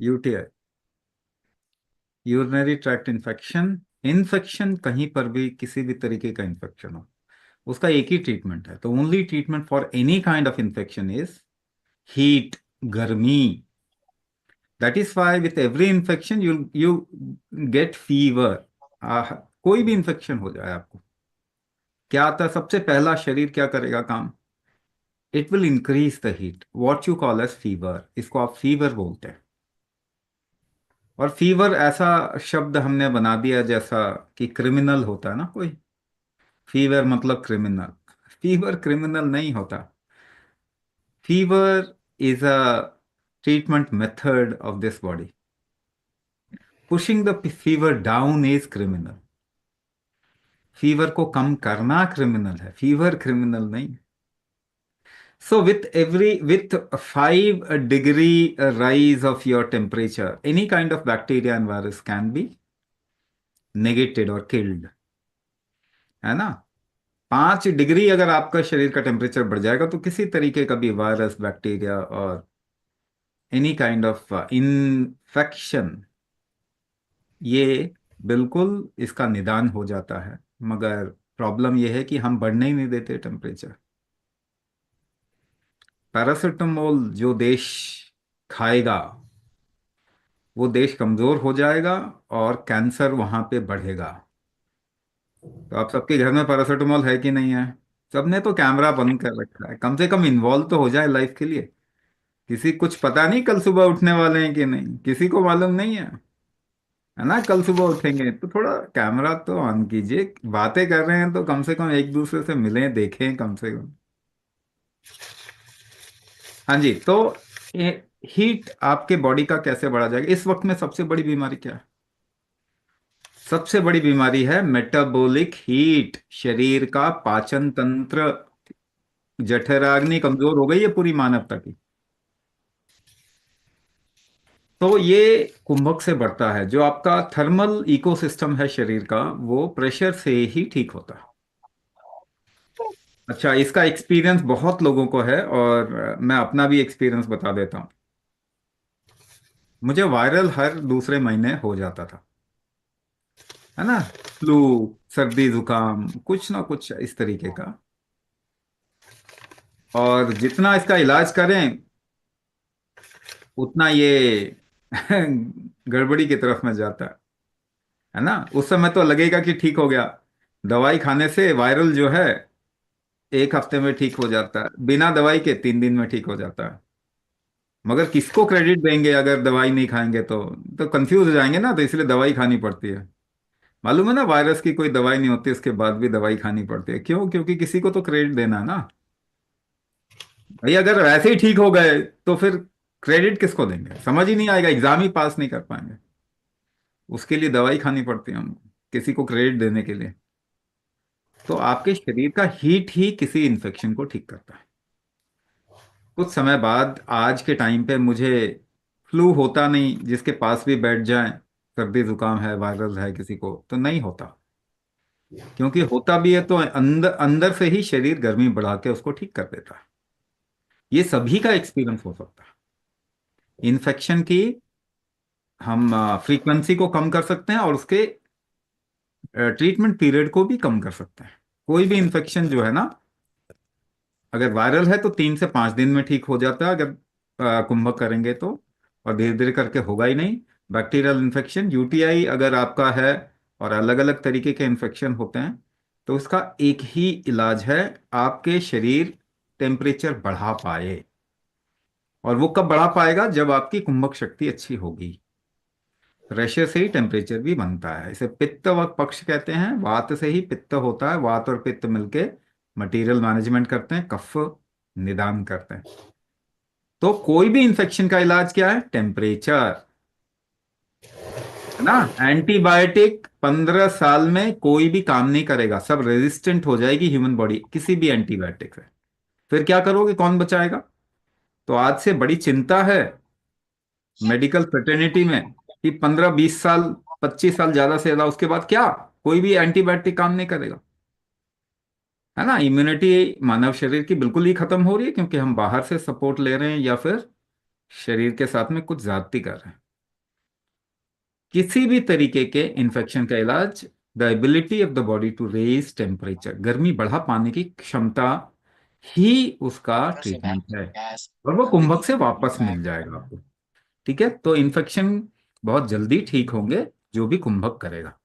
UTI, urinary tract infection. Infection कहीं पर भी किसी भी तरीके का इन्फेक्शन हो, उसका एक ही ट्रीटमेंट है। तो only treatment for any kind of infection is heat, गर्मी। That is why with every infection you get fever. कोई भी इन्फेक्शन हो जाए आपको, क्या आता है सबसे पहला शरीर क्या करेगा काम? It will increase the heat, what you call as fever. इसको आप फीवर बोलते हैं। और फीवर ऐसा शब्द हमने बना दिया जैसा कि क्रिमिनल होता है ना कोई। फीवर मतलब क्रिमिनल। फीवर क्रिमिनल नहीं होता। Fever is a treatment method of this body. Pushing the fever down is criminal. Fever को कम करना क्रिमिनल है, फीवर क्रिमिनल नहीं। So with 5 degree rise of your temperature, any kind of bacteria and virus can be negated or killed, है ना? 5 degree अगर आपका शरीर का टेम्परेचर बढ़ जाएगा तो किसी तरीके का भी वायरस, बैक्टीरिया और एनी काइंड ऑफ इन्फेक्शन, ये बिल्कुल इसका निदान हो जाता है। मगर प्रॉब्लम यह है कि हम बढ़ने ही नहीं देते टेम्परेचर। पैरासिटामोल जो देश खाएगा वो देश कमजोर हो जाएगा और कैंसर वहां पे बढ़ेगा। तो आप सबके घर में पैरासिटामोल है कि नहीं है? सबने तो कैमरा बंद कर रखा है, कम से कम इन्वॉल्व तो हो जाए लाइफ के लिए। किसी कुछ पता नहीं कल सुबह उठने वाले हैं कि नहीं, किसी को मालूम नहीं है ना? कल सुबह उठेंगे तो थोड़ा कैमरा तो ऑन कीजिए। बातें कर रहे हैं तो कम से कम एक दूसरे से मिलें, देखें कम से कम। हाँ जी। तो हीट आपके बॉडी का कैसे बढ़ा जाएगा? इस वक्त में सबसे बड़ी बीमारी क्या है? सबसे बड़ी बीमारी है मेटाबॉलिक हीट। शरीर का पाचन तंत्र, जठराग्नि कमजोर हो गई है पूरी मानवता की। तो ये कुंभक से बढ़ता है। जो आपका थर्मल इकोसिस्टम है शरीर का, वो प्रेशर से ही ठीक होता है। अच्छा, इसका एक्सपीरियंस बहुत लोगों को है और मैं अपना भी एक्सपीरियंस बता देता हूँ। मुझे वायरल हर दूसरे महीने हो जाता था, है ना? फ्लू, सर्दी जुकाम, कुछ ना कुछ इस तरीके का। और जितना इसका इलाज करें उतना ये गड़बड़ी की तरफ में जाता है ना? उस समय तो लगेगा कि ठीक हो गया, दवाई खाने से वायरल जो है 1 हफ्ते में ठीक हो जाता है, बिना दवाई के 3 दिन में ठीक हो जाता है। मगर किसको क्रेडिट देंगे अगर दवाई नहीं खाएंगे तो कंफ्यूज हो जाएंगे ना, तो इसलिए दवाई खानी पड़ती है। मालूम है ना, वायरस की कोई दवाई नहीं होती, उसके बाद भी दवाई खानी पड़ती है। क्यों? क्योंकि किसी को तो क्रेडिट देना है ना भाई। अगर वैसे ही ठीक हो गए तो फिर क्रेडिट किसको देंगे? समझ ही नहीं आएगा, एग्जाम ही पास नहीं कर पाएंगे। उसके लिए दवाई खानी पड़ती है हमको, किसी को क्रेडिट देने के लिए। तो आपके शरीर का हीट ही किसी इन्फेक्शन को ठीक करता है। कुछ समय बाद आज के टाइम पे मुझे फ्लू होता नहीं, जिसके पास भी बैठ जाए, सर्दी जुकाम है, वायरल है किसी को, तो नहीं होता। क्योंकि होता भी है तो अंदर अंदर से ही शरीर गर्मी बढ़ा के उसको ठीक कर देता है। ये सभी का एक्सपीरियंस हो सकता है। इन्फेक्शन की हम फ्रीक्वेंसी को कम कर सकते हैं और उसके ट्रीटमेंट पीरियड को भी कम कर सकते हैं। कोई भी इन्फेक्शन जो है ना, अगर वायरल है तो 3 से 5 दिन में ठीक हो जाता है अगर कुंभक करेंगे तो। और धीरे धीरे करके होगा ही नहीं। बैक्टीरियल इन्फेक्शन, यूटीआई अगर आपका है और अलग अलग तरीके के इन्फेक्शन होते हैं, तो उसका एक ही इलाज है, आपके शरीर टेम्परेचर बढ़ा पाए। और वो कब बढ़ा पाएगा? जब आपकी कुंभक शक्ति अच्छी होगी। प्रेशर से ही टेम्परेचर भी बनता है। इसे पित्त व पक्ष कहते हैं। वात से ही पित्त होता है, वात और पित्त मिलके मटेरियल मैनेजमेंट करते हैं, कफ निदान करते हैं। तो कोई भी इंफेक्शन का इलाज क्या है? टेम्परेचर, है ना? एंटीबायोटिक 15 साल में कोई भी काम नहीं करेगा, सब रेजिस्टेंट हो जाएगी ह्यूमन बॉडी किसी भी एंटीबायोटिक से। फिर क्या करोगे? कौन बचाएगा? तो आज से बड़ी चिंता है मेडिकल फ्रेटर्निटी में कि 15 20 साल, 25 साल ज्यादा से ज्यादा, उसके बाद क्या? कोई भी एंटीबायोटिक काम नहीं करेगा, है ना? इम्यूनिटी मानव शरीर की बिल्कुल ही खत्म हो रही है क्योंकि हम बाहर से सपोर्ट ले रहे हैं या फिर शरीर के साथ में कुछ ज्यादती कर रहे हैं। किसी भी तरीके के इन्फेक्शन का इलाज, the ability of the body to raise temperature, गर्मी बढ़ा पाने की क्षमता ही उसका ट्रीटमेंट है। और वो कुंभक से वापस मिल जाएगा आपको। ठीक है, तो इन्फेक्शन बहुत जल्दी ठीक होंगे जो भी कुंभक करेगा।